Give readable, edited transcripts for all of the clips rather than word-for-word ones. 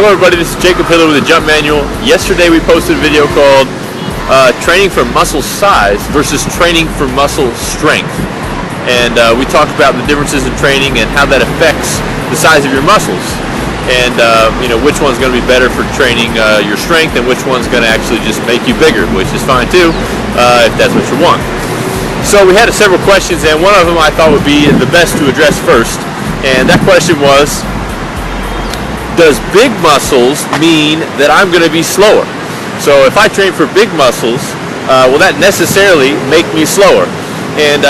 Hello everybody, this is Jacob Hiller with the Jump Manual. Yesterday we posted a video called training for muscle size versus training for muscle strength. And we talked about the differences in training and how that affects the size of your muscles. And which one's going to be better for training your strength and which one's going to actually just make you bigger, which is fine too, if that's what you want. So we had several questions, and one of them I thought would be the best to address first. And that question was, does big muscles mean that I'm going to be slower? So if I train for big muscles, will that necessarily make me slower? And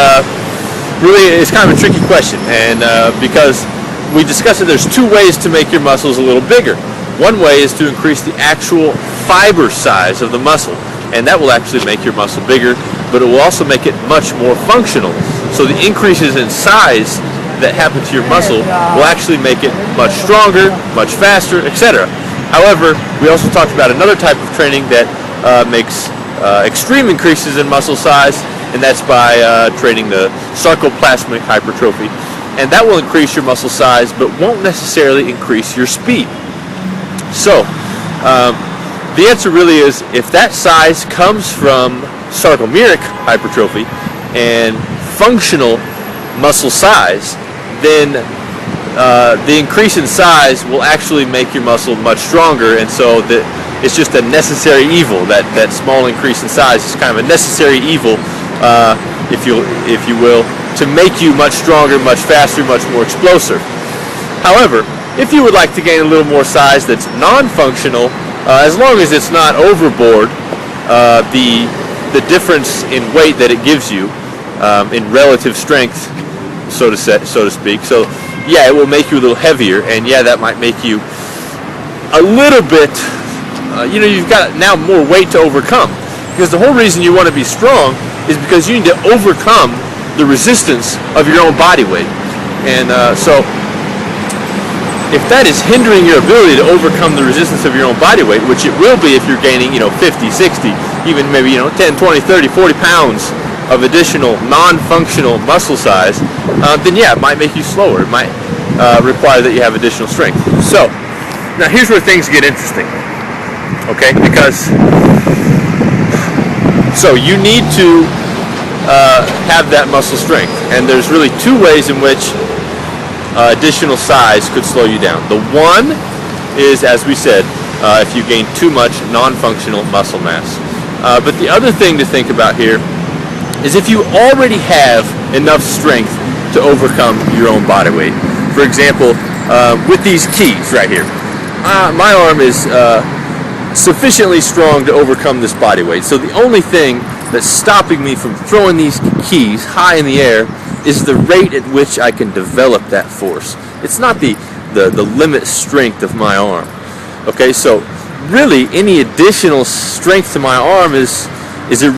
really, it's kind of a tricky question, and because we discussed that there's two ways to make your muscles a little bigger. One way is to increase the actual fiber size of the muscle, and that will actually make your muscle bigger, but it will also make it much more functional. So the increases in size that happen to your muscle will actually make it much stronger, much faster, etc. However, we also talked about another type of training that makes extreme increases in muscle size, and that's by training the sarcoplasmic hypertrophy. And that will increase your muscle size, but won't necessarily increase your speed. So, the answer really is, if that size comes from sarcomeric hypertrophy and functional muscle size, then the increase in size will actually make your muscle much stronger, and so it's just a necessary evil. That small increase in size is kind of a necessary evil, if you will, to make you much stronger, much faster, much more explosive. However, if you would like to gain a little more size that's non-functional, as long as it's not overboard, the difference in weight that it gives you in relative strength, so to speak. So yeah, it will make you a little heavier, and yeah, that might make you a little bit, you've got now more weight to overcome, because the whole reason you want to be strong is because you need to overcome the resistance of your own body weight. And so if that is hindering your ability to overcome the resistance of your own body weight, which it will be if you're gaining 50, 60, even maybe 10, 20, 30, 40 pounds of additional non-functional muscle size, then yeah, it might make you slower. It might require that you have additional strength. So now here's where things get interesting, okay? Because so you need to have that muscle strength, and there's really two ways in which additional size could slow you down. The one is, as we said, if you gain too much non-functional muscle mass. But the other thing to think about here is if you already have enough strength to overcome your own body weight. For example, with these keys right here, my arm is sufficiently strong to overcome this body weight. So the only thing that's stopping me from throwing these keys high in the air is the rate at which I can develop that force. It's not the limit strength of my arm. Okay, so really any additional strength to my arm is